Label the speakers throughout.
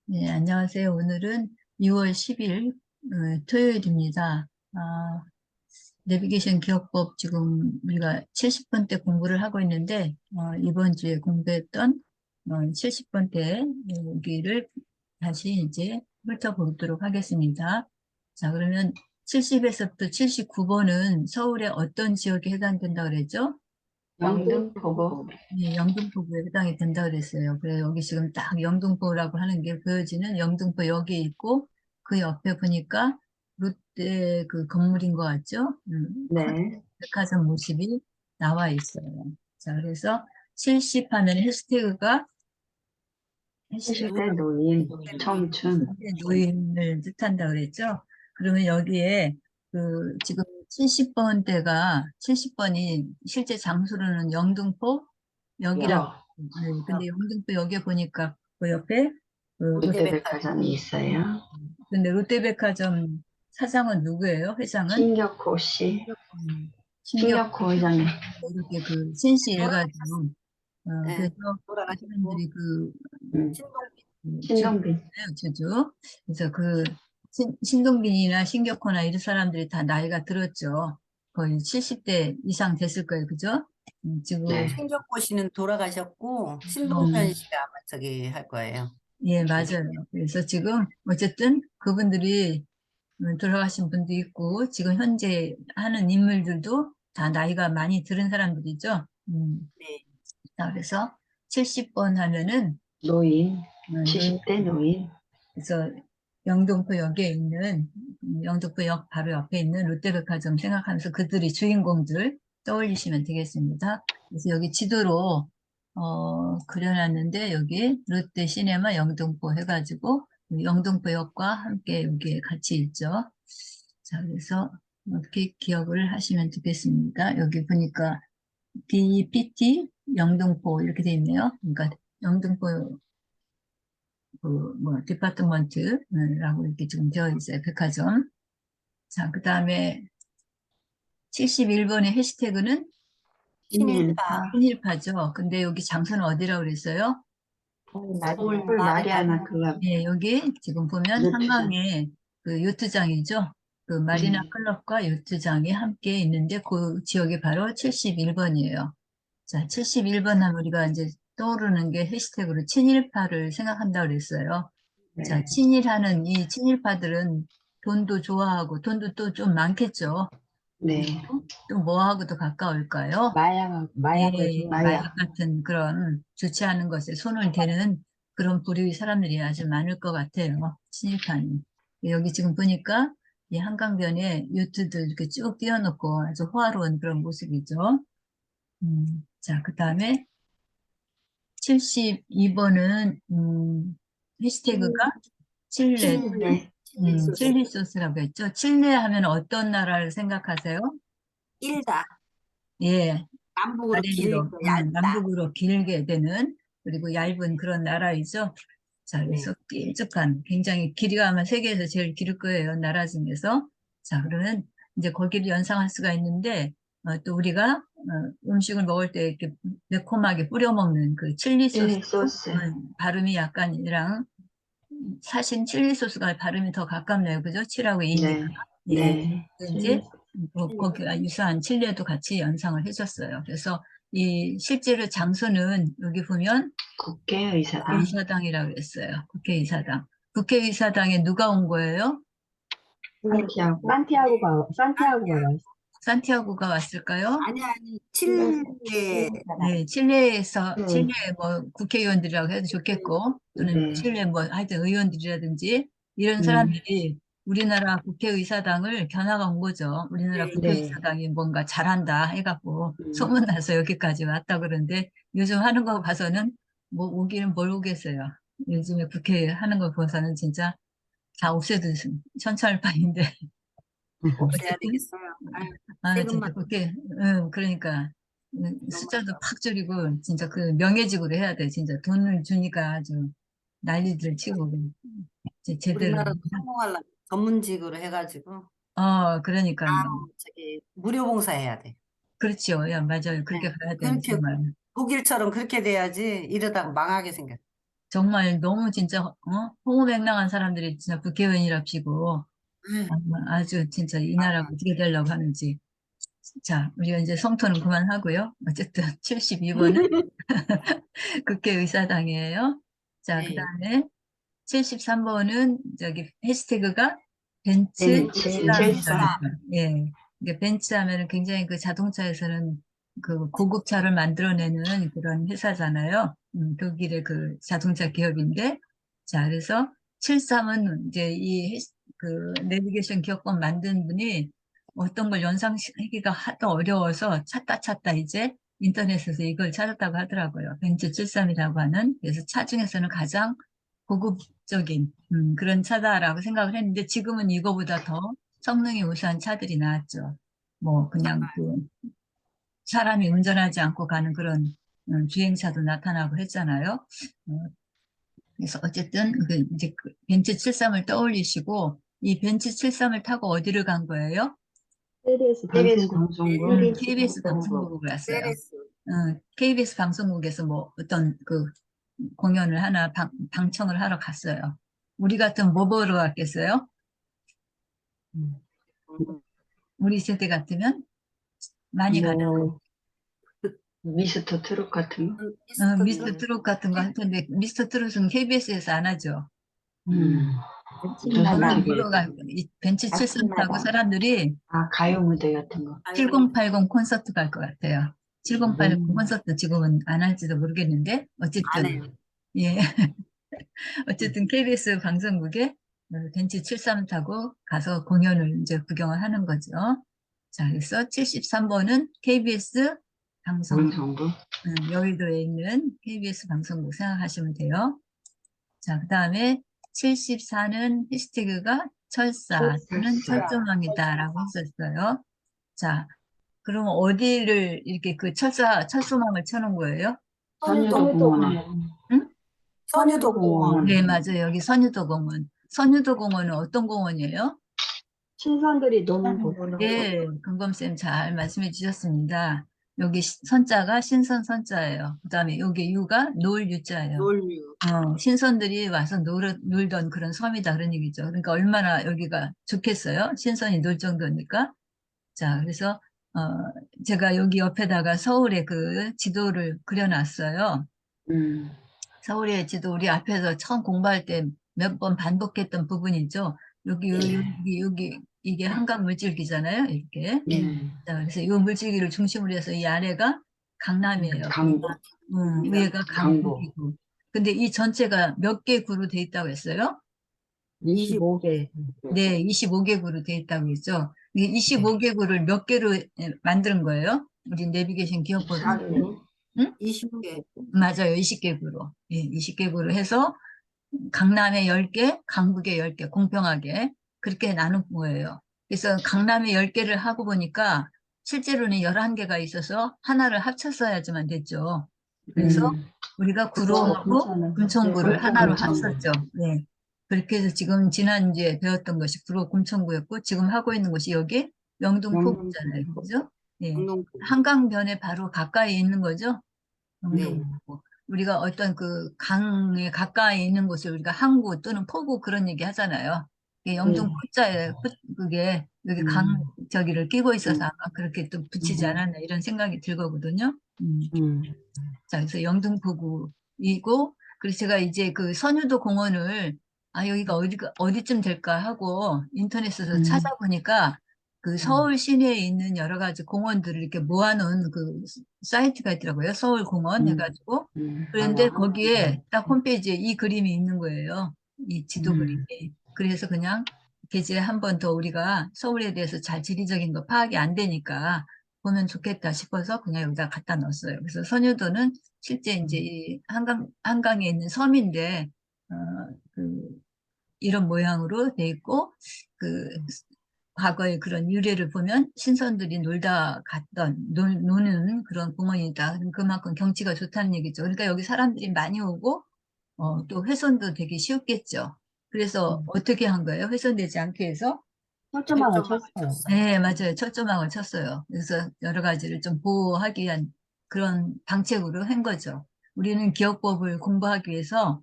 Speaker 1: 네, 안녕하세요. 오늘은 2월 10일 토요일입니다. 내비게이션 기억법 지금 우리가 70번째 공부를 하고 있는데 이번 주에 공부했던 70번째 여기를 다시 이제 훑어보도록 하겠습니다. 자, 그러면 70에서부터 79번은 서울의 어떤 지역에 해당된다 그랬죠?
Speaker 2: 영등포구.
Speaker 1: 네, 영등포구에 해당이 된다 그랬어요. 그래 여기 지금 딱 영등포라고 하는 게 보여지는 영등포역이 있고 그 옆에 보니까 롯데 그 건물인 것 같죠? 커다란
Speaker 2: 네.
Speaker 1: 백화점 모습이 나와 있어요. 자, 그래서 70 하면 해시태그가
Speaker 2: 70대 노인,
Speaker 3: 노인.
Speaker 2: 청춘.
Speaker 1: 노인을 뜻한다 그랬죠? 그러면 여기에 그 지금 70번대가 70번이 실제 장소로는 영등포 역이라고.
Speaker 2: 역.
Speaker 1: 네, 근데 영등포 역에 보니까 그 옆에 그
Speaker 2: 롯데백화점이 있어요.
Speaker 1: 근데 롯데백화점 사장은 누구예요? 회장은?
Speaker 2: 신격호 씨.
Speaker 1: 음, 신기록
Speaker 2: 신격호 회장님.
Speaker 1: 이렇게 그 신씨 일가죠.
Speaker 3: 네,
Speaker 1: 그래서 이
Speaker 3: 돌아가셨고
Speaker 1: 사람들이
Speaker 2: 음,
Speaker 3: 신동빈.
Speaker 2: 신동빈.
Speaker 1: 제주. 그래서 그 신동빈이나 신격호나 이런 사람들이 다 나이가 들었죠. 거의 70대 이상 됐을 거예요. 그죠? 지금,
Speaker 2: 네.
Speaker 3: 신격호 씨는 돌아가셨고 신동현
Speaker 1: 음,
Speaker 3: 씨가 아마 저기 할 거예요.
Speaker 1: 예, 맞아요. 그래서 지금 어쨌든 그분들이 돌아가신 분도 있고 지금 현재 하는 인물들도 다 나이가 많이 들은 사람들이죠.
Speaker 3: 네.
Speaker 1: 자, 그래서 70번 하면은
Speaker 2: 노인.
Speaker 1: 노인,
Speaker 2: 70대 노인.
Speaker 1: 그래서 영등포역에 있는 영등포역 바로 옆에 있는 롯데백화점 생각하면서 그들이 주인공들 떠올리시면 되겠습니다. 그래서 여기 지도로 그려놨는데 여기 롯데시네마 영등포 해가지고 영등포역과 함께 여기에 같이 있죠. 자, 그래서 이렇게 기억을 하시면 되겠습니다. 여기 보니까 BPT 영등포 이렇게 돼 있네요. 그러니까 영등포 디파트먼트라고 이렇게 지금 되어 있어요. 백화점. 자, 그 다음에 71번의 해시태그는
Speaker 3: 신일파.
Speaker 2: 신일파.
Speaker 1: 신일파죠. 근데 여기 장소는 어디라고 그랬어요?
Speaker 3: 서울
Speaker 2: 서울 마리아나
Speaker 3: 마리아나.
Speaker 2: 클럽.
Speaker 1: 예, 여기 지금 보면
Speaker 2: 노트장.
Speaker 1: 한강에 그 요트장이죠. 그 마리나
Speaker 2: 네.
Speaker 1: 클럽과 요트장이 함께 있는데 그 지역이 바로 71번이에요. 자, 71번 하면 우리가 이제 떠오르는 게 해시태그로 친일파를 생각한다고 그랬어요. 자,
Speaker 2: 네.
Speaker 1: 친일하는 이 친일파들은 돈도 좋아하고 돈도 또 좀 많겠죠.
Speaker 2: 네.
Speaker 1: 그리고 또 뭐하고도 가까울까요?
Speaker 2: 마약을
Speaker 1: 예, 마약
Speaker 2: 좋아해요.
Speaker 1: 같은 그런 좋지 않은 것에 손을 대는 그런 부류의 사람들이 아주 많을 것 같아요. 친일파는. 여기 지금 보니까 이 한강변에 요트들 이렇게 쭉 띄워놓고 아주 호화로운 그런 모습이죠. 자, 그 다음에 72번은, 해시태그가 칠레,
Speaker 2: 칠레.
Speaker 3: 칠리 소스.
Speaker 1: 칠리 소스라고 했죠. 칠레 하면 어떤 나라를 생각하세요?
Speaker 3: 길다.
Speaker 1: 예,
Speaker 3: 남북으로
Speaker 1: 아래로,
Speaker 3: 길고 얇다.
Speaker 1: 남북으로 길게 되는, 그리고 얇은 그런 나라이죠. 자,
Speaker 3: 네.
Speaker 1: 그래서 길쭉한, 굉장히 길이가 아마 세계에서 제일 길 거예요, 나라 중에서. 자, 그러면 이제 거기를 연상할 수가 있는데, 또 우리가 음식을 먹을 때 이렇게 매콤하게 뿌려 먹는 그 칠리 소스,
Speaker 2: 칠리 소스.
Speaker 1: 발음이 약간 이랑, 사실 칠리 소스가 발음이 더 가깝네요. 그죠? 칠하고 이니까.
Speaker 2: 네.
Speaker 1: 예.
Speaker 2: 네.
Speaker 1: 이제
Speaker 2: 칠리 소스.
Speaker 1: 거기가 유사한 칠레도 같이 연상을 해줬어요. 그래서 이 실제로 장소는 여기 보면
Speaker 2: 국회의사당.
Speaker 1: 국회의사당이라고 그랬어요. 국회의사당. 국회의사당에 누가 온 거예요?
Speaker 2: 산티아고.
Speaker 4: 산티아고가 왔어요.
Speaker 1: 산티아고가 왔을까요?
Speaker 3: 아니
Speaker 2: 칠레.
Speaker 3: 칠레.
Speaker 1: 네, 칠레에서, 칠레
Speaker 2: 네.
Speaker 1: 뭐 국회의원들이라고 해도 좋겠고, 또는
Speaker 2: 네.
Speaker 1: 칠레 뭐 하여튼 의원들이라든지, 이런
Speaker 2: 음.
Speaker 1: 사람들이 우리나라 국회의사당을 겨나가 온 거죠. 우리나라
Speaker 3: 네.
Speaker 2: 네.
Speaker 1: 국회의사당이 뭔가 잘한다 해갖고
Speaker 2: 음.
Speaker 1: 소문나서 여기까지 왔다 그러는데, 요즘 하는 거 봐서는 뭐 오기는 뭘 오겠어요. 요즘에 국회 하는 거 봐서는 진짜 다 없애도 천차만별인데.
Speaker 3: 없애야
Speaker 1: 어쨌든
Speaker 3: 되겠어요. 아유,
Speaker 1: 진짜
Speaker 3: 세금만.
Speaker 1: 그렇게, 그러니까, 숫자도 팍 줄이고, 진짜 그 명예직으로 해야 돼. 진짜 돈을 주니까 아주 난리들 치고, 제대로.
Speaker 3: 우리나라도 성공하려면 전문직으로 해가지고
Speaker 1: 그러니까요.
Speaker 3: 저기 무료 봉사해야 돼.
Speaker 1: 그렇죠. 야, 맞아요.
Speaker 3: 네.
Speaker 1: 그렇게 가야 돼,
Speaker 3: 그렇게
Speaker 1: 정말.
Speaker 3: 독일처럼 그렇게 돼야지 이러다가 망하게 생겼어.
Speaker 1: 정말 너무 진짜, 허무맹랑한 사람들이 진짜 국회의원이랍시고,
Speaker 3: 네.
Speaker 1: 아주 진짜 이 나라 어떻게 되려고 하는지. 자, 우리가 이제 성토는 그만하고요. 어쨌든 72번은 국회의사당이에요. 자, 그
Speaker 3: 네.
Speaker 1: 다음에 73번은 저기 해시태그가 벤츠
Speaker 2: 벤츠
Speaker 1: 73이라는
Speaker 2: 73.
Speaker 1: 거. 예. 이게 벤츠 하면은 굉장히 그 자동차에서는 그 고급차를 만들어내는 그런 회사잖아요. 독일의 그 자동차 기업인데. 자, 그래서 73은 이제 그 내비게이션 기업권 만든 분이 어떤 걸 연상하기가 하도 어려워서 찾다 이제 인터넷에서 이걸 찾았다고 하더라고요. 벤츠 73이라고 하는. 그래서 차 중에서는 가장 고급적인 그런 차다라고 생각을 했는데 지금은 이거보다 더 성능이 우수한 차들이 나왔죠. 뭐 그냥 그 사람이 운전하지 않고 가는 그런 주행차도 나타나고 했잖아요. 어, 그래서 어쨌든 그 이제 그 벤츠 73을 떠올리시고 이 벤츠 73을 타고 어디를 간 거예요?
Speaker 4: KBS
Speaker 2: KBS
Speaker 4: 방송국.
Speaker 2: 방송국.
Speaker 1: KBS
Speaker 2: 방송국.
Speaker 1: 방송국을 왔어요.
Speaker 3: 세레스.
Speaker 1: KBS 방송국에서 뭐 어떤 그 공연을 하나 방청을 하러 갔어요. 우리 같으면 뭐 보러 갔겠어요?
Speaker 4: 음,
Speaker 1: 우리 세대 같으면 많이 가는
Speaker 4: 뭐,
Speaker 2: 미스터 트롯 같은 거.
Speaker 3: 미스터
Speaker 1: 미스터
Speaker 3: 트롯.
Speaker 1: 트롯 같은 거 할 텐데 미스터 트롯은 KBS에서 안 하죠.
Speaker 2: 음.
Speaker 1: 저는
Speaker 2: 무슨 되게
Speaker 1: 보러 이 벤츠 73 타고
Speaker 2: 아침마다.
Speaker 1: 사람들이
Speaker 2: 가요 무대 같은 거.
Speaker 1: 7080 콘서트 갈 것 같아요. 7080
Speaker 2: 음.
Speaker 1: 콘서트 지금은 안 할지도 모르겠는데
Speaker 3: 안
Speaker 1: 어쨌든
Speaker 3: 해요.
Speaker 1: 예 어쨌든 KBS 방송국에 벤츠 73 타고 가서 공연을 이제 구경을 하는 거죠. 자, 그래서 73번은 KBS 방송국,
Speaker 2: 방송국.
Speaker 1: 여의도에 있는 KBS 방송국 생각하시면 돼요. 자, 그 다음에 74는 해시태그가 철사, 또는 철조망이다라고 했었어요. 자, 그럼 어디를 이렇게 그 철조망을 쳐놓은 거예요?
Speaker 2: 선유도 공원에.
Speaker 1: 응?
Speaker 3: 선유도 공원.
Speaker 1: 네, 맞아요. 여기 선유도 공원. 선유도 공원은 어떤 공원이에요?
Speaker 4: 신선들이 노는 곳.
Speaker 1: 예, 금검쌤 잘 말씀해 주셨습니다. 여기 선자가 신선 선자예요. 그 다음에 여기 유가 놀 유자예요.
Speaker 3: 놀류.
Speaker 1: 신선들이 와서 놀던 그런 섬이다 그런 얘기죠. 그러니까 얼마나 여기가 좋겠어요. 신선이 놀 정도니까. 자, 그래서 제가 여기 옆에다가 서울의 그 지도를 그려놨어요.
Speaker 2: 음.
Speaker 1: 서울의 지도 우리 앞에서 처음 공부할 때 몇 번 반복했던 부분이죠. 여기 이게 한강 물줄기잖아요. 이렇게.
Speaker 2: 네.
Speaker 1: 자, 그래서 이 물줄기를 중심으로 해서 이 아래가 강남이에요.
Speaker 2: 강북.
Speaker 1: 위에가
Speaker 2: 강북.
Speaker 1: 강북이고. 근데 이 전체가 몇 개 구로 돼 있다고 했어요?
Speaker 4: 25개.
Speaker 1: 네, 25개구로 돼 있다고 했죠. 이
Speaker 2: 네.
Speaker 1: 25개구를 몇 개로 만드는 거예요? 우리 내비게이션 기억법.
Speaker 2: 사개로.
Speaker 1: 응?
Speaker 3: 20개.
Speaker 1: 맞아요. 20개구로. 예, 20개구로 해서 강남에 10개, 강북에 10개, 공평하게 그렇게 나눈 거예요. 그래서 강남에 10개를 하고 보니까 실제로는 11개가 있어서 하나를 합쳤어야지만 됐죠. 그래서
Speaker 2: 음.
Speaker 1: 우리가
Speaker 4: 그거
Speaker 1: 구로하고
Speaker 4: 괜찮아.
Speaker 1: 금천구를
Speaker 4: 네,
Speaker 1: 하나로
Speaker 2: 금천구.
Speaker 1: 합쳤죠. 네. 그렇게 해서 지금 지난주에 배웠던 것이 구로 금천구였고 지금 하고 있는 곳이 여기 명동포구잖아요.
Speaker 2: 명동포구.
Speaker 1: 그죠? 네.
Speaker 3: 운동.
Speaker 1: 한강변에 바로 가까이 있는 거죠.
Speaker 3: 네.
Speaker 1: 우리가 어떤 그 강에 가까이 있는 곳을 우리가 항구 또는 포구 그런 얘기 하잖아요. 이게 영동 포자에 그게 여기 강
Speaker 2: 음.
Speaker 1: 저기를 끼고 있어서 아까 그렇게 또 붙이지
Speaker 2: 음.
Speaker 1: 않았나 이런 생각이 들거든요.
Speaker 2: 음.
Speaker 1: 자, 그래서 영등포구이고 그래서 제가 이제 그 선유도 공원을 여기가 어디쯤 될까 하고 인터넷에서
Speaker 2: 음.
Speaker 1: 찾아보니까 그 서울 시내에 있는 여러 가지 공원들을 이렇게 모아놓은 그 사이트가 있더라고요. 서울공원
Speaker 2: 음.
Speaker 1: 해가지고.
Speaker 2: 음.
Speaker 1: 그런데 거기에 딱 홈페이지에 이 그림이 있는 거예요. 이 지도
Speaker 2: 음.
Speaker 1: 그림이. 그래서 그냥 이제 한 번 더 우리가 서울에 대해서 잘 지리적인 거 파악이 안 되니까 보면 좋겠다 싶어서 그냥 여기다 갖다 넣었어요. 그래서 선유도는 실제 이제 이 한강에 있는 섬인데, 어, 그, 이런 모양으로 돼 있고, 그, 과거의 그런 유래를 보면 신선들이 놀다 갔던, 노는 그런 공원이다. 그만큼 경치가 좋다는 얘기죠. 그러니까 여기 사람들이 많이 오고, 또 훼손도 되게 쉬웠겠죠. 그래서 어떻게 한 거예요? 훼손되지 않게 해서?
Speaker 4: 철조망을
Speaker 3: 철조망을
Speaker 4: 쳤어요.
Speaker 3: 쳤어요.
Speaker 1: 네, 맞아요. 철조망을 쳤어요. 그래서 여러 가지를 좀 보호하기 위한 그런 방책으로 한 거죠. 우리는 기억법을 공부하기 위해서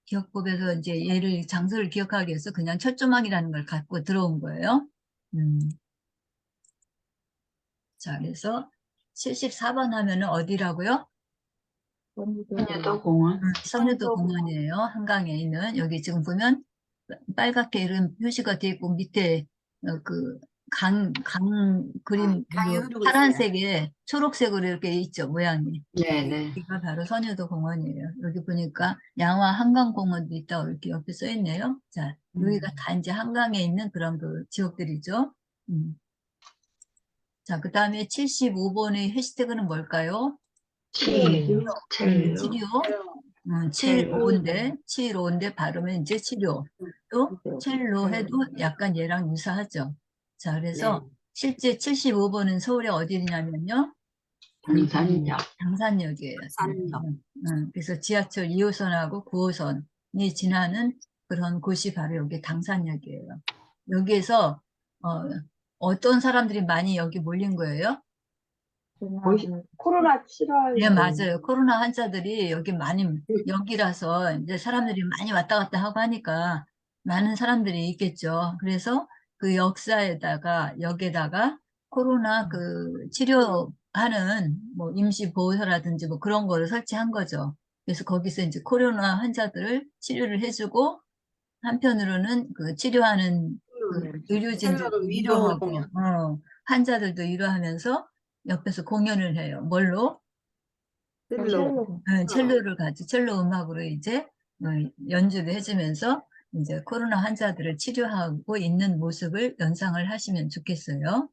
Speaker 1: 기억법에서 이제 얘를 장소를 기억하기 위해서 그냥 철조망이라는 걸 갖고 들어온 거예요. 자, 그래서 74번 하면은 어디라고요?
Speaker 2: 선유도 공원.
Speaker 1: 선유도 공원이에요. 한강에 있는. 여기 지금 보면 빨갛게 이런 표시가 되어 있고 밑에 그 강 그림
Speaker 3: 강이
Speaker 1: 뭐
Speaker 3: 흐르고
Speaker 1: 파란색에 초록색으로 이렇게 있죠. 모양이.
Speaker 2: 네네.
Speaker 1: 여기가 바로 선유도 공원이에요. 여기 보니까 양화 한강공원도 있다고 이렇게 옆에 써 있네요. 자, 여기가 다 이제 한강에 있는 그런 그 지역들이죠. 자, 그 다음에 75번의 해시태그는 뭘까요?
Speaker 2: 치료. 첼로.
Speaker 1: 치료.
Speaker 2: 첼로.
Speaker 1: 75인데 발음은 이제 치료. 또 첼로 해도 약간 얘랑 유사하죠. 자, 그래서 실제 75번은 서울에 어디 있냐면요.
Speaker 2: 당산역.
Speaker 1: 당산역이에요.
Speaker 3: 당산역.
Speaker 1: 그래서 지하철 2호선하고 9호선이 지나는 그런 곳이 바로 여기 당산역이에요. 여기에서 어떤 사람들이 많이 여기 몰린 거예요?
Speaker 4: 코로나 7월.
Speaker 1: 네, 맞아요. 코로나 환자들이 여기 많이, 여기라서 이제 사람들이 많이 왔다 갔다 하고 하니까 많은 사람들이 있겠죠. 그래서 그 역에다가 코로나 그 치료하는 뭐 임시보호소라든지 뭐 그런 거를 설치한 거죠. 그래서 거기서 이제 코로나 환자들을 치료를 해주고 한편으로는 그 치료하는 그 의료진들도
Speaker 3: 첼로를
Speaker 1: 위로하고,
Speaker 3: 위로
Speaker 1: 환자들도 위로하면서 옆에서 공연을 해요. 뭘로?
Speaker 4: 첼로.
Speaker 1: 첼로를 첼로 음악으로 이제 연주를 해주면서 이제 코로나 환자들을 치료하고 있는 모습을 연상을 하시면 좋겠어요.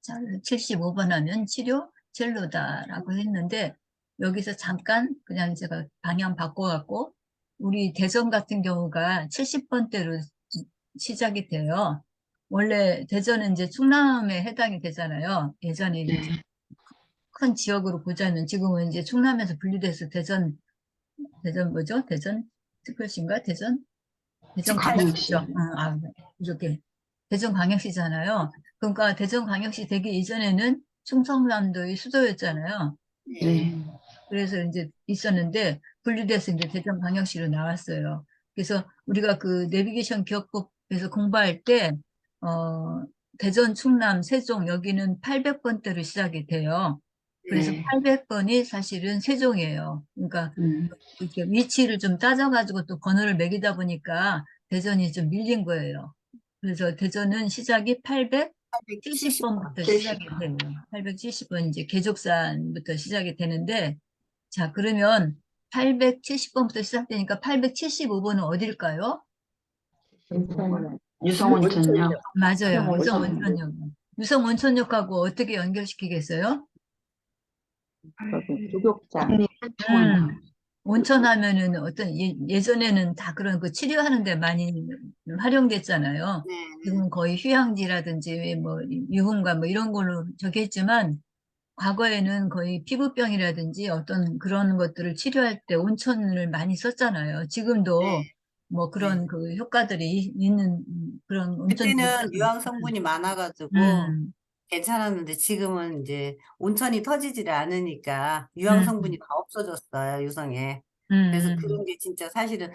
Speaker 1: 자, 75번 하면 치료 첼로다라고 했는데 여기서 잠깐 그냥 제가 방향 바꿔갖고 우리 대전 같은 경우가 70번대로 시작이 돼요. 원래 대전은 이제 충남에 해당이 되잖아요. 예전에
Speaker 2: 네.
Speaker 1: 큰 지역으로 보자면 지금은 이제 충남에서 분리돼서 대전 뭐죠? 대전 특별시인가? 대전
Speaker 2: 광역시.
Speaker 1: 광역시죠. 이렇게 대전 광역시잖아요. 그러니까 대전 광역시 되기 이전에는 충청남도의 수도였잖아요.
Speaker 2: 네.
Speaker 1: 그래서 이제 있었는데 분리돼서 이제 대전 광역시로 나왔어요. 그래서 우리가 그 내비게이션 기억법에서 공부할 때 대전, 충남, 세종 여기는 800번대로 시작이 돼요. 그래서
Speaker 2: 네.
Speaker 1: 800번이 사실은 세종이에요. 그러니까 이렇게 위치를 좀 따져가지고 또 번호를 매기다 보니까 대전이 좀 밀린 거예요. 그래서 대전은 시작이 870번부터
Speaker 2: 70
Speaker 1: 시작이 돼요. 870번 이제 계족산부터 시작이 되는데, 자, 그러면 870번부터 시작되니까 875번은 어딜까요?
Speaker 2: 유성온천역.
Speaker 1: 맞아요.
Speaker 2: 유성
Speaker 1: 유성
Speaker 2: 온천역.
Speaker 1: 온천역. 유성 온천역하고 어떻게 연결시키겠어요?
Speaker 4: 목욕장.
Speaker 1: 온천 하면은 예전에는 다 그런 그 치료하는데 많이 활용됐잖아요. 지금은 거의 휴양지라든지 뭐 유흥가 뭐 이런 걸로 저기 했지만 과거에는 거의 피부병이라든지 어떤 그런 것들을 치료할 때 온천을 많이 썼잖아요. 지금도 뭐 그런 그 효과들이 있는 그런 온천들이
Speaker 3: 그때는
Speaker 1: 있어서.
Speaker 3: 유황 성분이 많아가지고
Speaker 1: 음,
Speaker 3: 괜찮았는데 지금은 이제 온천이 터지지를 않으니까 유황
Speaker 1: 음,
Speaker 3: 성분이 다 없어졌어요, 유성에. 그래서
Speaker 1: 음,
Speaker 3: 그런 게 진짜 사실은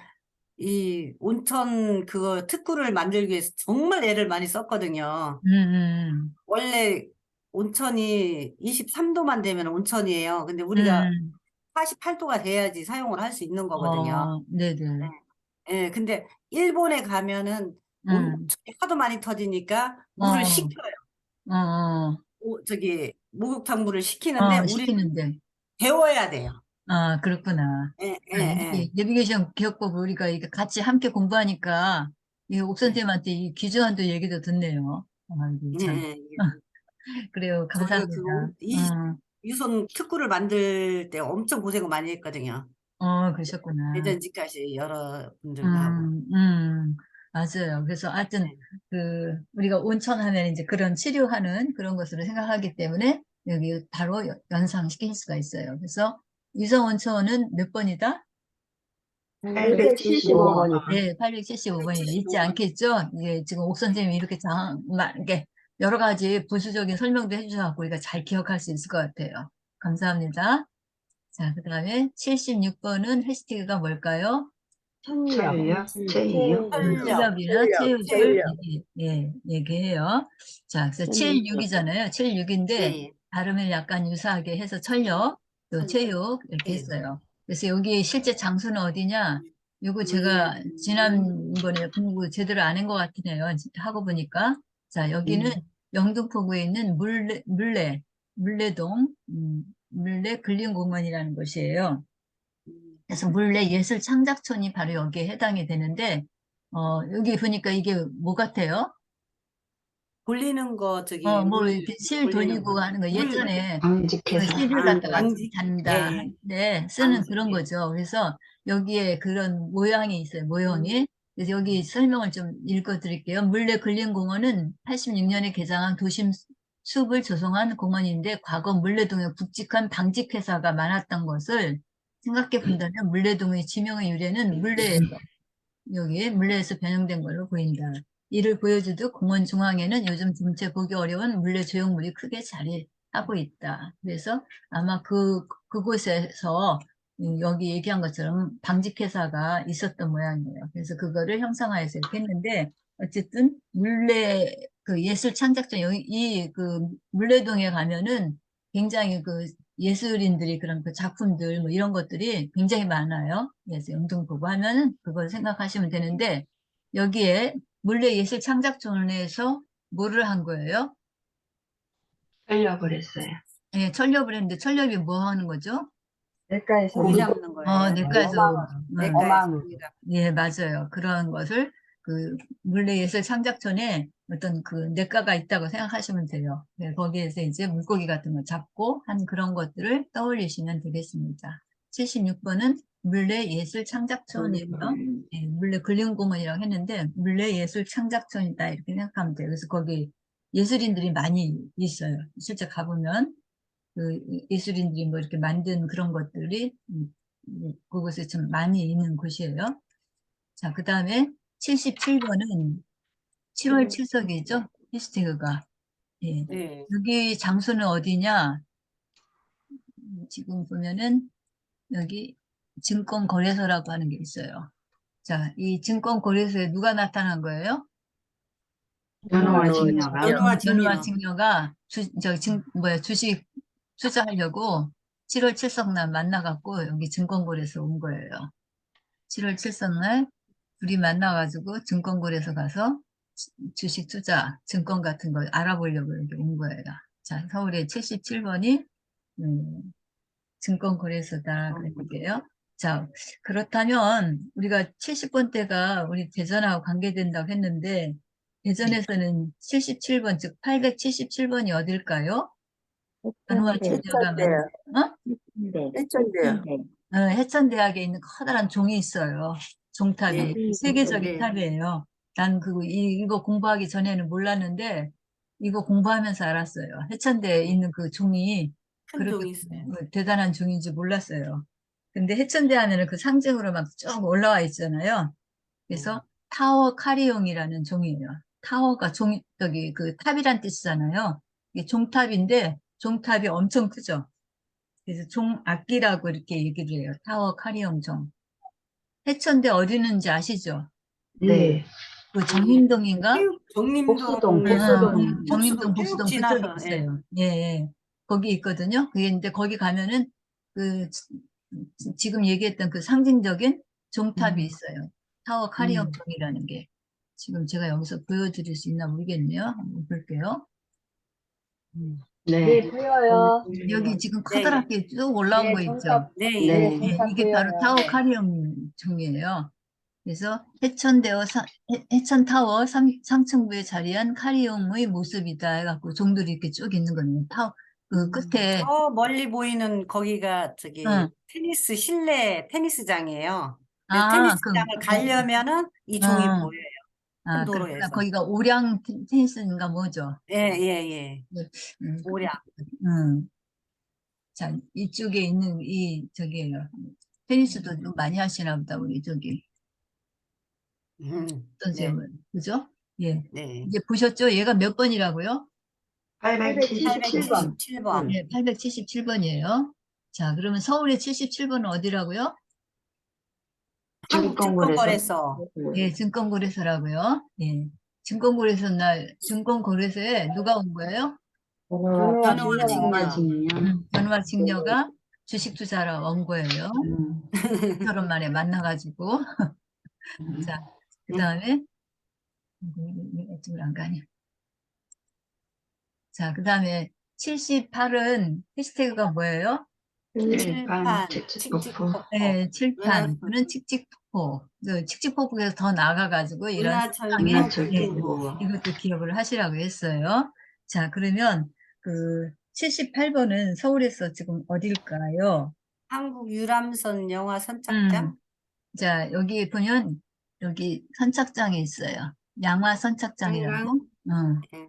Speaker 3: 이 온천 그거 특구를 만들기 위해서 정말 애를 많이 썼거든요.
Speaker 1: 음, 음,
Speaker 3: 원래 온천이 23도만 되면 온천이에요. 근데
Speaker 1: 음,
Speaker 3: 우리가 48도가 돼야지 사용을 할 수 있는 거거든요.
Speaker 1: 네네.
Speaker 3: 예, 근데 일본에 가면은
Speaker 1: 음,
Speaker 3: 온천이 하도 많이 터지니까 물을
Speaker 1: 어,
Speaker 3: 식혀요. 저기 목욕탕 물을 식히는데 우리는
Speaker 1: 시키는데.
Speaker 3: 데워야 돼요.
Speaker 1: 그렇구나.
Speaker 3: 예, 예, 예.
Speaker 1: 이게 내비게이션 기억법 우리가 이게 같이 함께 공부하니까 이 옥선생님한테 이 귀중한 또 얘기도 듣네요. 이게
Speaker 3: 예,
Speaker 1: 참.
Speaker 3: 예.
Speaker 1: 그래요.
Speaker 3: 저희가
Speaker 1: 감사합니다.
Speaker 3: 이 유선 특구를 만들 때 엄청 고생을 많이 했거든요.
Speaker 1: 그러셨구나.
Speaker 3: 대전지까지 여러분들도 하고.
Speaker 1: 음, 맞아요. 그래서 하여튼,
Speaker 3: 네.
Speaker 1: 우리가 온천 하면 이제 그런 치료하는 그런 것으로 생각하기 때문에 여기 바로 연상시킬 수가 있어요. 그래서 유성 온천은 몇 번이다?
Speaker 4: 875번이.
Speaker 1: 네, 875번이 있지 않겠죠? 예, 지금 옥 선생님이 이렇게 이렇게 여러 가지 부수적인 설명도 해주셔서 우리가 잘 기억할 수 있을 것 같아요. 감사합니다. 자, 그 다음에 76번은 해시태그가 뭘까요?
Speaker 4: 천력.
Speaker 2: 체이요?
Speaker 1: 출력이나 체육을
Speaker 4: 체육.
Speaker 1: 얘기해요. 자, 그래서 76이잖아요. 76인데
Speaker 3: 네.
Speaker 1: 발음을 약간 유사하게 해서 철력, 또 체육 이렇게
Speaker 3: 네.
Speaker 1: 했어요. 그래서 여기 실제 장소는 어디냐? 요거 제가 지난번에 공부 제대로 안 한 것 같으네요. 하고 보니까. 자, 여기는 영등포구에 있는 물레동, 물레 근린공원이라는 곳이에요. 그래서 물레 예술 창작촌이 바로 여기에 해당이 되는데, 여기 보니까 이게 뭐 같아요?
Speaker 3: 돌리는 거 저기
Speaker 1: 뭐
Speaker 3: 물
Speaker 1: 이렇게 실
Speaker 3: 돌리는
Speaker 1: 돌리고
Speaker 3: 거.
Speaker 1: 하는 거 예전에 그
Speaker 2: 방직해서.
Speaker 1: 실을 갖다가
Speaker 3: 방직.
Speaker 1: 잔다
Speaker 3: 예, 예.
Speaker 1: 할 때 쓰는
Speaker 3: 방직,
Speaker 1: 그런
Speaker 3: 예.
Speaker 1: 거죠. 그래서 여기에 그런 모양이 있어요. 모형이. 그래서 여기 설명을 좀 읽어드릴게요. 물레 근린공원은 86년에 개장한 도심 숲을 조성한 공원인데 과거 물레동에 굵직한 방직회사가 많았던 것을 생각해 본다면 물레동의 지명의 유래는 여기에 물레에서 변형된 걸로 보인다. 이를 보여주듯 공원 중앙에는 요즘 좀채 보기 어려운 물레 조형물이 크게 자리하고 있다. 그래서 아마 그곳에서 여기 얘기한 것처럼 방직회사가 있었던 모양이에요. 그래서 그거를 형상화해서 이렇게 했는데 어쨌든 물레 그 예술 창작전 여기 이 그 물레동에 가면은 굉장히 그 예술인들이 그런 그 작품들 뭐 이런 것들이 굉장히 많아요. 그래서 영등포구 하면은 그걸 생각하시면 되는데 여기에 물레예술창작촌에서 뭐를 한 거예요?
Speaker 2: 살려고 했어요.
Speaker 1: 예, 철렵을 했는데 철렵이 뭐 하는 거죠?
Speaker 4: 내과에서
Speaker 3: 고기 잡는 거예요.
Speaker 1: 내과에서
Speaker 3: 내과에서
Speaker 4: 어망.
Speaker 3: 고기 잡.
Speaker 1: 예, 맞아요. 그런 것을 그 물레예술창작촌에 어떤 그 내과가 있다고 생각하시면 돼요. 네, 거기에서 이제 물고기 같은 거 잡고 한 그런 것들을 떠올리시면 되겠습니다. 76번은 물레예술창작촌이에요. 예, 물레 근린공원이라고 했는데 물레예술창작촌이다 이렇게 생각하면 돼요. 그래서 거기 예술인들이 많이 있어요. 실제 가보면 그 예술인들이 뭐 이렇게 만든 그런 것들이 그곳에 좀 많이 있는 곳이에요. 자, 그 다음에 77번은 7월 7석이죠? 해시태그가. 예.
Speaker 3: 네.
Speaker 1: 여기 장소는 어디냐? 지금 보면은 여기 증권거래소라고 하는 게 있어요. 자, 이 증권거래소에 누가 나타난 거예요?
Speaker 2: 연호와 직녀가.
Speaker 3: 연호와
Speaker 1: 연우와
Speaker 3: 직녀.
Speaker 1: 직녀가 주식 투자하려고 7월 7석날 만나갖고 여기 증권거래소 온 거예요. 7월 7석날 둘이 만나가지고 증권거래소 가서 주식 투자, 증권 같은 걸 알아보려고 여기 온 거예요. 자, 서울의 77번이 증권거래소다 그럴게요. 자, 그렇다면 우리가 70번대가 우리 대전하고 관계된다고 했는데 대전에서는 77번, 즉 877번이 어딜까요? 단호와 직녀가 어?
Speaker 4: 해천대요.
Speaker 1: 해천대학에 있는 커다란 종이 있어요. 종탑이.
Speaker 3: 네.
Speaker 1: 세계적인
Speaker 3: 네.
Speaker 1: 탑이에요. 난 이거 공부하기 전에는 몰랐는데, 이거 공부하면서 알았어요. 해천대에 있는 그 종이
Speaker 3: 큰
Speaker 1: 그렇게
Speaker 3: 종이 있어요.
Speaker 1: 대단한 종인지 몰랐어요. 근데 해천대 하면은 그 상징으로 막 쭉 올라와 있잖아요. 그래서 타워 카리용이라는 종이에요. 타워가 저기 그 탑이란 뜻이잖아요. 이게 종탑인데, 종탑이 엄청 크죠. 그래서 종악기라고 이렇게 얘기를 해요. 타워 카리엄 종. 해천대 어디 있는지 아시죠?
Speaker 2: 네.
Speaker 1: 그 정림동인가?
Speaker 2: 복수동,
Speaker 1: 정림동,
Speaker 3: 쭉
Speaker 1: 복수동 그쪽에
Speaker 3: 지나서. 예.
Speaker 1: 있어요. 예, 예. 거기 있거든요. 그게 근데 거기 가면은 그 지금 얘기했던 그 상징적인 종탑이 있어요. 타워 카리엄 종이라는 게. 지금 제가 여기서 보여드릴 수 있나 모르겠네요. 한번 볼게요.
Speaker 4: 네,
Speaker 2: 네.
Speaker 4: 보여요.
Speaker 1: 여기 지금
Speaker 3: 네.
Speaker 1: 커다랗게 쭉 올라온
Speaker 4: 네,
Speaker 1: 거 있죠?
Speaker 4: 정답.
Speaker 3: 네.
Speaker 2: 네.
Speaker 3: 예.
Speaker 1: 예,
Speaker 4: 정답
Speaker 1: 이게 바로
Speaker 4: 보여요.
Speaker 1: 타워
Speaker 3: 네.
Speaker 1: 카리엄 종이에요. 그래서 해천타워 3층부에 자리한 카리움의 모습이다 해갖고 종들이 이렇게 쭉 있는 거예요. 그 끝에
Speaker 3: 저 멀리 보이는 거기가 저기
Speaker 1: 응.
Speaker 3: 실내 테니스장이에요. 그래서 테니스장을 가려면은 이 종이
Speaker 1: 응.
Speaker 3: 보여요. 큰
Speaker 1: 그렇구나.
Speaker 3: 도로에서.
Speaker 1: 거기가 오량 테니스인가 뭐죠?
Speaker 3: 예, 예, 예.
Speaker 1: 네.
Speaker 3: 오량.
Speaker 1: 자, 이쪽에 있는 저기예요. 테니스도 좀 많이 하시나 보다, 우리 저기.
Speaker 3: 네.
Speaker 1: 그죠? 예.
Speaker 3: 네.
Speaker 1: 이제 보셨죠? 얘가 몇 번이라고요?
Speaker 2: 877번.
Speaker 3: 877번.
Speaker 1: 네, 877번이에요. 자, 그러면 서울의 77번은 어디라고요?
Speaker 3: 증권거래소.
Speaker 1: 예, 증권거래소라고요. 예. 증권거래소에 누가 온 거예요?
Speaker 3: 변호와
Speaker 2: 변호와
Speaker 3: 증여.
Speaker 2: 증여.
Speaker 1: 변호와 증여가 주식 투자로 온 거예요.
Speaker 2: 음.
Speaker 1: 2년 만에 만나가지고. 자, 그 다음에, 이쪽으로 안 가냐. 자, 그 다음에 78은 해시태그가 뭐예요?
Speaker 2: 칠판,
Speaker 3: 칙칙폭포.
Speaker 2: 칙칙폭포.
Speaker 1: 네, 칠판.
Speaker 3: 은하-
Speaker 1: 이거는 칙칙폭포. 그 칙칙폭포에서 더 나가가지고 이런
Speaker 3: 은하철도
Speaker 1: 세상에,
Speaker 2: 은하철도
Speaker 1: 예,
Speaker 2: 있고.
Speaker 1: 이것도 기억을 하시라고 했어요. 자, 그러면 그 78번은 서울에서 지금 어딜까요?
Speaker 3: 한국 유람선 영화 선착장.
Speaker 1: 자, 여기 보면 여기 선착장이 있어요. 양화 선착장이라고.
Speaker 3: 한강. 예.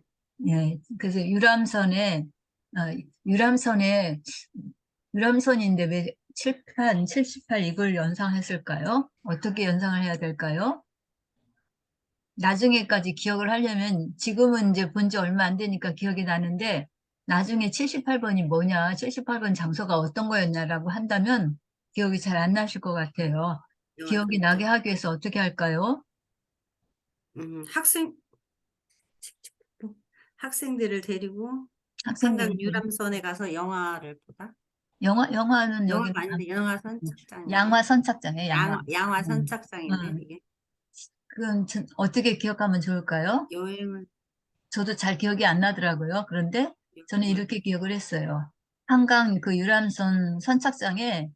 Speaker 1: 예. 그래서 어, 유람선에 유람선인데 왜 7판, 78 이걸 연상했을까요? 어떻게 연상을 해야 될까요? 나중에까지 기억을 하려면 지금은 이제 본 지 얼마 안 되니까 기억이 나는데 나중에 78번이 뭐냐, 78번 장소가 어떤 거였냐라고 한다면 기억이 잘 안 나실 것 같아요. 기억이 나게 하기 위해서 어떻게 할까요?
Speaker 3: 학생들을 데리고
Speaker 1: 학생들
Speaker 3: 한강 유람선에 가서 영화를 보다.
Speaker 1: 영화는 여기
Speaker 3: 영화가 아닌데 영화 선착장.
Speaker 1: 양화 선착장이에요. 양화.
Speaker 3: 양화 선착장인데
Speaker 1: 음.
Speaker 3: 이게
Speaker 1: 그건 어떻게 기억하면 좋을까요?
Speaker 3: 여행을
Speaker 1: 저도 잘 기억이 안 나더라고요. 그런데 저는 이렇게 기억을 했어요. 한강 그 유람선 선착장에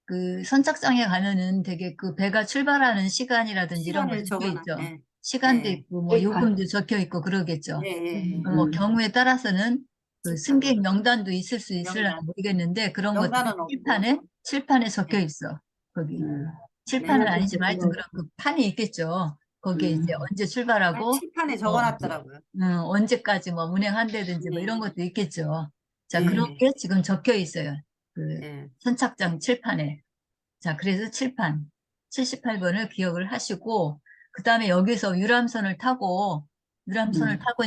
Speaker 1: 그 선착장에 가면은 되게 그 배가 출발하는 시간이라든지 이런 거
Speaker 3: 시간을
Speaker 1: 적혀
Speaker 3: 적어놔.
Speaker 1: 있죠.
Speaker 3: 예.
Speaker 1: 시간도
Speaker 3: 예.
Speaker 1: 있고 뭐
Speaker 2: 칠판.
Speaker 1: 요금도 적혀 있고 그러겠죠.
Speaker 3: 예, 예, 예.
Speaker 1: 뭐 경우에 따라서는 그 승객 명단도 있을 수 있을지
Speaker 3: 명단.
Speaker 1: 모르겠는데 그런 것들이
Speaker 3: 명단은 없고.
Speaker 1: 칠판에 적혀
Speaker 3: 네.
Speaker 1: 있어. 거기.
Speaker 2: 음.
Speaker 1: 칠판은
Speaker 3: 네.
Speaker 1: 아니지만 하여튼 그런 그 판이 있겠죠. 거기에 이제 언제 출발하고
Speaker 3: 칠판에 적어놨더라고요.
Speaker 1: 언제까지 뭐 운행한다든지 뭐
Speaker 3: 네.
Speaker 1: 이런 것도 있겠죠. 자,
Speaker 3: 네.
Speaker 1: 그런 게 지금 적혀 있어요. 그
Speaker 3: 예.
Speaker 1: 선착장 칠판에. 자, 그래서 칠판 78번을 기억을 하시고 그 다음에 여기서 유람선을 타고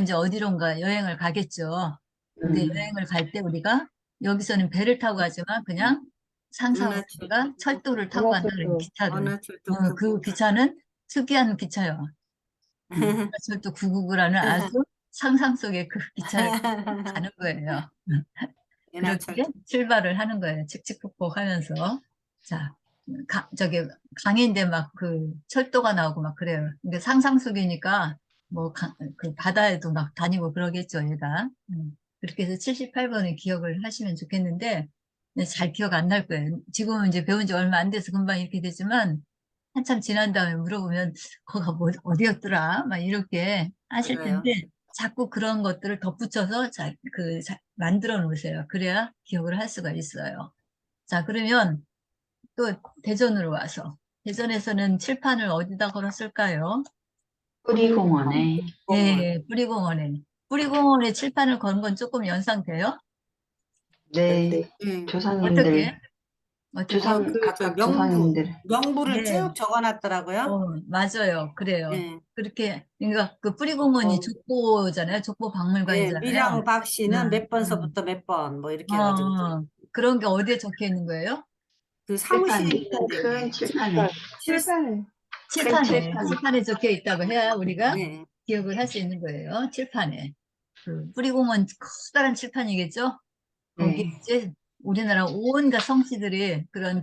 Speaker 1: 이제 어디론가 여행을 가겠죠. 근데 여행을 갈 때 우리가 여기서는 배를 타고 가지만 그냥 상상으로 우리가 철도를 타고 간다 그래요. 기차를.
Speaker 3: 은하철도
Speaker 1: 그 기차는 특이한 기차요. 철도 999라는 아주 상상 속의 그 기차를 가는 거예요. 그렇게
Speaker 3: 은하철도.
Speaker 1: 출발을 하는 거예요. 칙칙폭폭 하면서. 자, 저기 강인데 막 그 철도가 나오고 막 그래요. 근데 상상 속이니까 뭐 그 바다에도 막 다니고 그러겠죠, 얘가. 그렇게 해서 78번을 기억을 하시면 좋겠는데 잘 기억 안 날 거예요. 지금은 이제 배운 지 얼마 안 돼서 금방 이렇게 되지만 한참 지난 다음에 물어보면 거기가 뭐 어디였더라? 막 이렇게 하실
Speaker 3: 맞아요.
Speaker 1: 텐데 자꾸 그런 것들을 덧붙여서 만들어 놓으세요. 그래야 기억을 할 수가 있어요. 자, 그러면 또 대전으로 와서 대전에서는 칠판을 어디다 걸었을까요?
Speaker 2: 뿌리공원에.
Speaker 1: 예, 뿌리공원에 칠판을 건 건 조금 연상돼요?
Speaker 2: 네.
Speaker 3: 예.
Speaker 2: 조상님들.
Speaker 1: 어떻게?
Speaker 2: 조상,
Speaker 3: 저
Speaker 2: 각각
Speaker 3: 명부,
Speaker 2: 조상님들.
Speaker 3: 명부를
Speaker 1: 네.
Speaker 3: 쭉 적어놨더라고요.
Speaker 1: 맞아요. 그래요.
Speaker 3: 예.
Speaker 1: 그렇게, 그러니까 그 뿌리공원이 족보잖아요. 족보
Speaker 3: 예,
Speaker 1: 박물관이잖아요.
Speaker 3: 밀양 박 씨는 몇
Speaker 1: 음.
Speaker 3: 번서부터 몇 번, 뭐 이렇게 해가지고.
Speaker 1: 그런 게 어디에 적혀 있는 거예요?
Speaker 3: 그 사무실에
Speaker 2: 칠판,
Speaker 3: 있는데,
Speaker 2: 큰 칠판에.
Speaker 4: 칠판에.
Speaker 1: 칠판에 적혀 있다고 해야 우리가
Speaker 3: 네.
Speaker 1: 기억을 할 수 있는 거예요. 칠판에. 그 뿌리공원 커다란 칠판이겠죠? 거기
Speaker 2: 네.
Speaker 1: 이제 우리나라 온갖 성씨들이 그런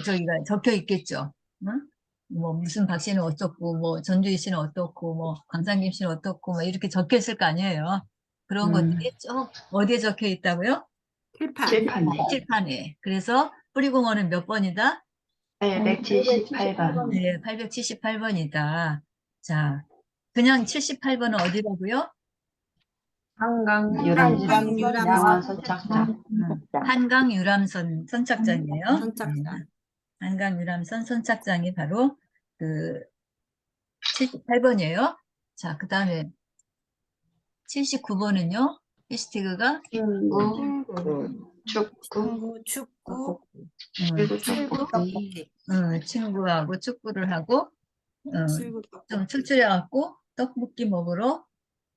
Speaker 1: 저기가 적혀 있겠죠. 응? 뭐 무슨 박 씨는 어떻고, 뭐 전주희 씨는 어떻고, 뭐 광장김 씨는 어떻고, 뭐 이렇게 적혀 있을 거 아니에요. 그런 것들이 쭉 어디에 적혀 있다고요?
Speaker 2: 칠판에.
Speaker 1: 칠판에. 그래서 뿌리공원은 몇 번이다?
Speaker 2: 878번.
Speaker 1: 네, 878번이다. 자, 그냥 78번은 어디라고요?
Speaker 2: 한강
Speaker 3: 유람선.
Speaker 2: 양화 선착장.
Speaker 1: 한강 유람선 선착장이에요.
Speaker 3: 선착장.
Speaker 1: 한강 유람선 선착장이 바로 그 78번이에요. 자, 그 다음에 79번은요. 해시태그가
Speaker 2: 축구,
Speaker 3: 축구,
Speaker 2: 칠구 떡볶이.
Speaker 1: 친구하고 축구를 하고
Speaker 3: 칠구 떡볶이.
Speaker 1: 좀 출출해갖고 떡볶이 먹으러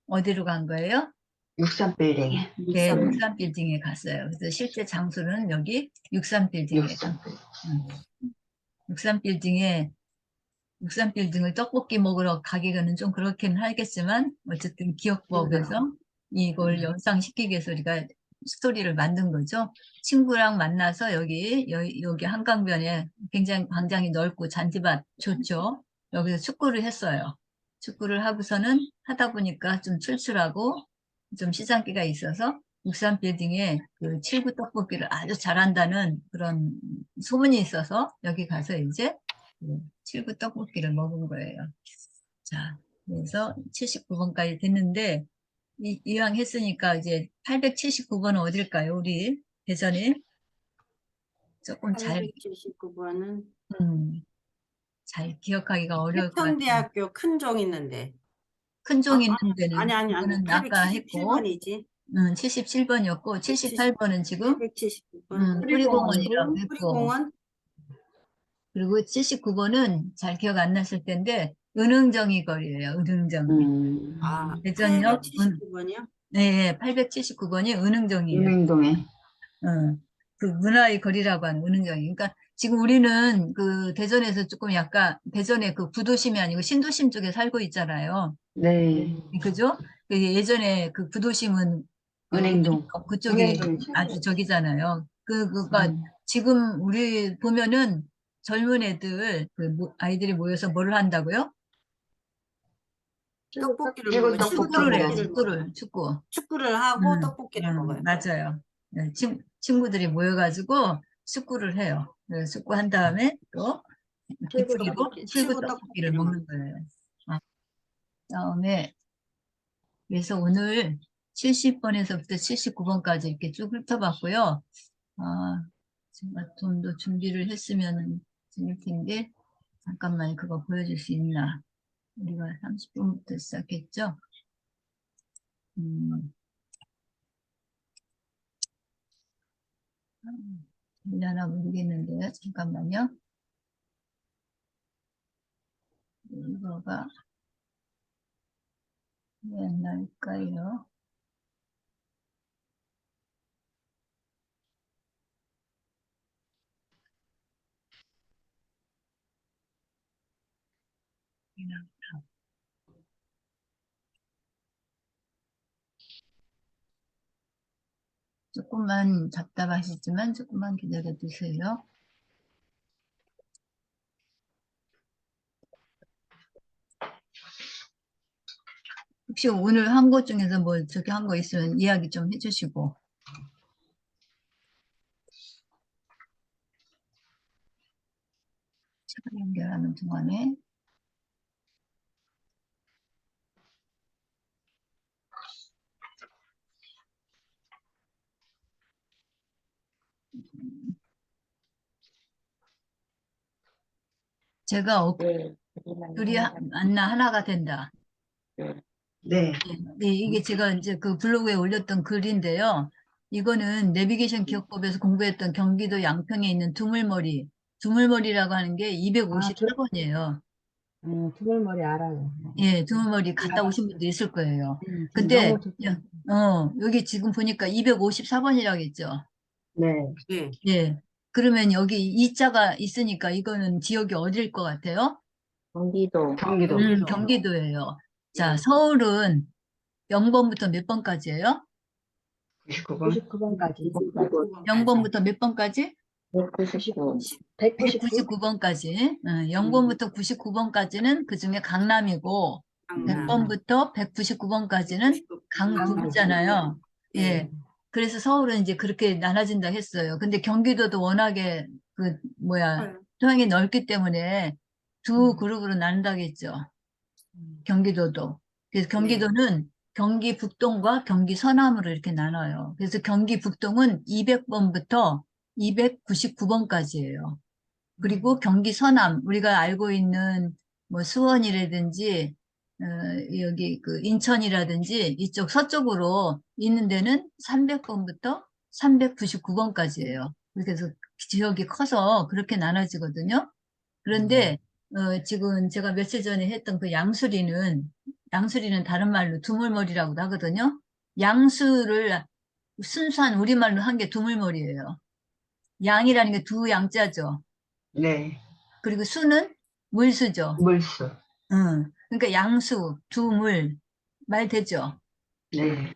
Speaker 1: 어디로 간 거예요?
Speaker 4: 63빌딩에.
Speaker 1: 네,
Speaker 3: 육삼.
Speaker 1: 63빌딩에 갔어요. 그래서 실제 장소는 여기 63빌딩에 63빌딩에 63빌딩을 떡볶이 먹으러 가기는 좀 그렇긴 하겠지만 어쨌든 기억법에서 이걸 연상시키기 위해서 우리가 스토리를 만든 거죠. 친구랑 만나서 여기 한강변에 굉장히 광장이 넓고 잔디밭 좋죠. 여기서 축구를 했어요. 축구를 하고서는 하다 보니까 좀 출출하고 좀 시장기가 있어서 63빌딩에 그 칠구 떡볶이를 아주 잘한다는 그런 소문이 있어서 여기 가서 이제 칠구 떡볶이를 먹은 거예요. 자, 그래서 79번까지 됐는데, 이왕 했으니까 이제 879번은 어딜까요? 우리 대전에 조금
Speaker 3: 음.
Speaker 1: 잘 기억하기가 어려울 것 같아요.
Speaker 3: 해천대학교 큰 종 있는데.
Speaker 1: 큰 종 있는
Speaker 3: 아니,
Speaker 1: 데는,
Speaker 3: 아니.
Speaker 1: 그거는 아까 했고,
Speaker 3: 877번이지.
Speaker 1: 77번이었고, 78번은 지금,
Speaker 3: 879번.
Speaker 1: 뿌리공원이라고 했고,
Speaker 3: 뿌리공원.
Speaker 1: 그리고 79번은 잘 기억 안 났을 텐데, 은흥정이 거리예요, 은흥정이.
Speaker 3: 아,
Speaker 1: 대전역,
Speaker 3: 879번이요?
Speaker 1: 네, 879번이 은흥정이에요.
Speaker 4: 은행동에.
Speaker 1: 그 문화의 거리라고 하는 은흥정이. 그러니까 지금 우리는 그 대전에서 조금 약간, 대전의 그 구도심이 아니고 신도심 쪽에 살고 있잖아요.
Speaker 4: 네.
Speaker 1: 그죠? 그 예전에 그 구도심은
Speaker 4: 은행동.
Speaker 1: 그쪽이
Speaker 4: 은행동이
Speaker 1: 아주 저기잖아요. 그니까 지금 우리 보면은 젊은 애들, 아이들이 모여서 뭘 한다고요?
Speaker 3: 떡볶이를 먹어요.
Speaker 1: 축구를 해요,
Speaker 3: 먹어요. 축구를 하고 떡볶이를 먹어요.
Speaker 1: 맞아요. 네, 친구들이 모여가지고 축구를 해요. 축구 한 다음에 또 칠구 떡볶이를 먹는 거예요. 다음에 그래서 오늘 70번에서부터 79번까지 이렇게 쭉 훑어봤고요. 제가 좀 더 준비를 했으면 좋을 텐데 잠깐만 그거 보여줄 수 있나? 우리가 30분부터 시작했죠? 되려나 모르겠는데요. 잠깐만요. 이거가 왜 안 나올까요? 조금만 답답하시지만 조금만 기다려 주세요. 혹시 오늘 한 것 중에서 뭐 저기 한 거 있으면 이야기 좀 해주시고. 책을 연결하는 동안에. 제가 둘이 만나 하나가 된다.
Speaker 4: 네.
Speaker 1: 네, 이게 제가 이제 그 블로그에 올렸던 글인데요. 이거는 내비게이션 기억법에서 공부했던 경기도 양평에 있는 두물머리라고 하는 게 254번이에요.
Speaker 4: 두물머리 알아요.
Speaker 1: 예, 두물머리 갔다 오신 분도 있을 거예요.
Speaker 4: 지금
Speaker 1: 근데,
Speaker 4: 너무 좋다.
Speaker 1: 여기 지금 보니까 254번이라고 했죠.
Speaker 4: 네.
Speaker 3: 네.
Speaker 1: 예. 그러면 여기 이자가 있으니까 이거는 지역이 어딜 것 같아요?
Speaker 4: 경기도.
Speaker 1: 경기도예요. 자, 서울은 0번부터 몇 번까지예요?
Speaker 4: 99번까지.
Speaker 1: 0번부터 몇 번까지?
Speaker 4: 199.
Speaker 1: 199번까지. 0번부터 99번까지는 그 중에 강남이고,
Speaker 3: 강남.
Speaker 1: 100번부터 199번까지는 강북이잖아요. 예. 그래서 서울은 이제 그렇게 나눠진다 했어요. 근데 경기도도 워낙에 토양이 넓기 때문에 두 그룹으로 나눈다겠죠. 경기도도. 그래서 경기도는 경기 북동과 경기 서남으로 이렇게 나눠요. 그래서 경기 북동은 200번부터 299번까지예요. 그리고 경기 서남, 우리가 알고 있는 뭐 수원이라든지 여기 그 인천이라든지 이쪽 서쪽으로 있는 데는 300번부터 399번까지예요. 그래서 지역이 커서 그렇게 나눠지거든요. 그런데 지금 제가 며칠 전에 했던 그 양수리는 다른 말로 두물머리라고도 하거든요. 양수를 순수한 우리말로 한 게 두물머리예요. 양이라는 게 두 양자죠.
Speaker 2: 네.
Speaker 1: 그리고 수는 물수죠.
Speaker 2: 물수.
Speaker 1: 응. 그러니까 양수, 두물, 말 되죠?
Speaker 2: 네.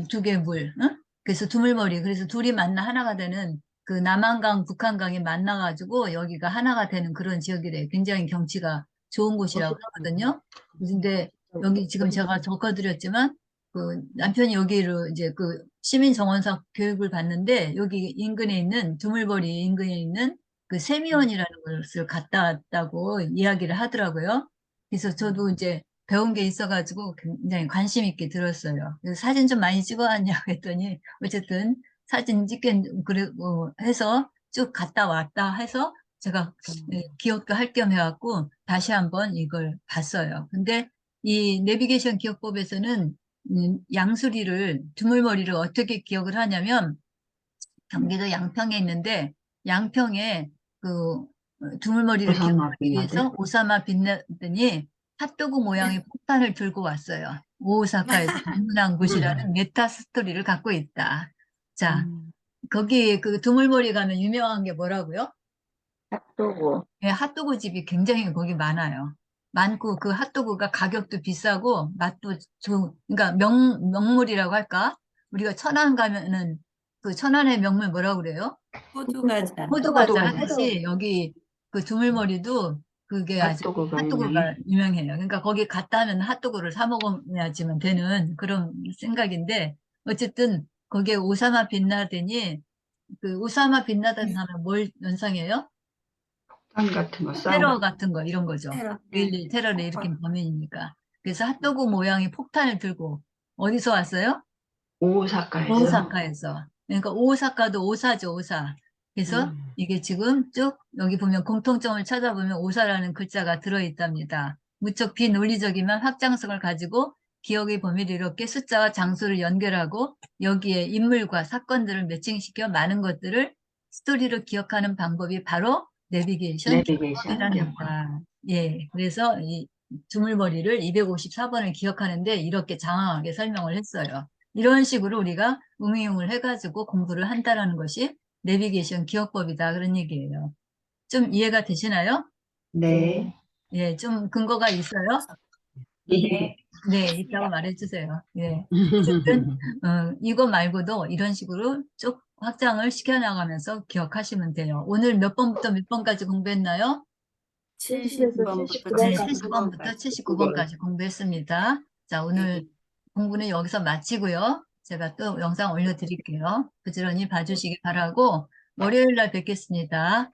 Speaker 1: 두 개 물, 응? 그래서 두물머리. 그래서 둘이 만나 하나가 되는 그 남한강, 북한강이 만나가지고 여기가 하나가 되는 그런 지역이래요. 굉장히 경치가 좋은 곳이라고 하거든요. 근데 여기 지금 제가 적어드렸지만 그 남편이 여기로 이제 그 시민정원사 교육을 받는데 여기 인근에 있는 두물머리 인근에 있는 그 세미원이라는 것을 갔다 왔다고 이야기를 하더라고요. 그래서 저도 이제 배운 게 있어가지고 굉장히 관심 있게 들었어요. 그래서 사진 좀 많이 찍어왔냐고 했더니 어쨌든 사진 찍게 그래 해서 쭉 갔다 왔다 해서 제가 기억도 할 겸 해갖고 다시 한번 이걸 봤어요. 근데 이 내비게이션 기억법에서는 양수리를 두물머리를 어떻게 기억을 하냐면 경기도 양평에 있는데 양평에 그 두물머리를
Speaker 2: 오사마
Speaker 1: 기억하기
Speaker 2: 빈
Speaker 1: 위해서 오사마 빈라덴이 핫도그 모양의 폭탄을 들고 왔어요. 오사카에서 유명한 곳이라는 메타 스토리를 갖고 있다. 자, 거기 그 두물머리 가면 유명한 게 뭐라고요?
Speaker 4: 핫도그.
Speaker 1: 예, 핫도그 집이 굉장히 거기 많아요. 많고 그 핫도그가 가격도 비싸고 맛도 좋은, 그러니까 명물이라고 할까? 우리가 천안 가면은 그 천안의 명물 뭐라고 그래요?
Speaker 3: 호두과자.
Speaker 1: 호두과자
Speaker 2: 호두과자.
Speaker 1: 하듯이 여기 그 두물머리도 그게 아주
Speaker 2: 핫도그가
Speaker 1: 핫도그가
Speaker 2: 유명해.
Speaker 1: 유명해요. 그러니까 거기 갔다 하면 핫도그를 사 먹어야지만 되는 그런 생각인데 어쨌든 거기에 오사마 빈라덴이 그 오사마 빈라덴 하면 뭘 연상해요?
Speaker 2: 폭탄 같은 거
Speaker 1: 테러
Speaker 2: 싸움.
Speaker 1: 같은 거 이런 거죠.
Speaker 3: 테러.
Speaker 1: 9.11 테러를 일으킨 범인이니까. 그래서 핫도그 모양의 폭탄을 들고 어디서 왔어요?
Speaker 2: 오사카에서.
Speaker 1: 오사카에서. 그러니까 오사카도 오사죠, 오사. 그래서 이게 지금 쭉 여기 보면 공통점을 찾아보면 오사라는 글자가 들어있답니다. 무척 비논리적이면 확장성을 가지고 기억의 범위를 이렇게 숫자와 장소를 연결하고 여기에 인물과 사건들을 매칭시켜 많은 것들을 스토리로 기억하는 방법이 바로 내비게이션
Speaker 2: 내비게이션 기억법.
Speaker 1: 기억법이랍니다. 예, 그래서 이 두물머리를 254번을 기억하는데 이렇게 장황하게 설명을 했어요. 이런 식으로 우리가 응용을 해가지고 공부를 한다라는 것이 내비게이션 기억법이다. 그런 얘기예요. 좀 이해가 되시나요?
Speaker 2: 네.
Speaker 1: 예, 좀 근거가 있어요?
Speaker 2: 네.
Speaker 1: 네, 있다고 말해주세요. 예. 어쨌든, 이거 말고도 이런 식으로 쭉 확장을 시켜나가면서 기억하시면 돼요. 오늘 몇 번부터 몇 번까지 공부했나요?
Speaker 3: 70번부터
Speaker 1: 네,
Speaker 3: 79번까지.
Speaker 1: 70번부터 79번까지 공부했습니다. 자, 오늘 공부는 여기서 마치고요. 제가 또 영상 올려드릴게요. 부지런히 봐주시기 바라고, 월요일 날 뵙겠습니다.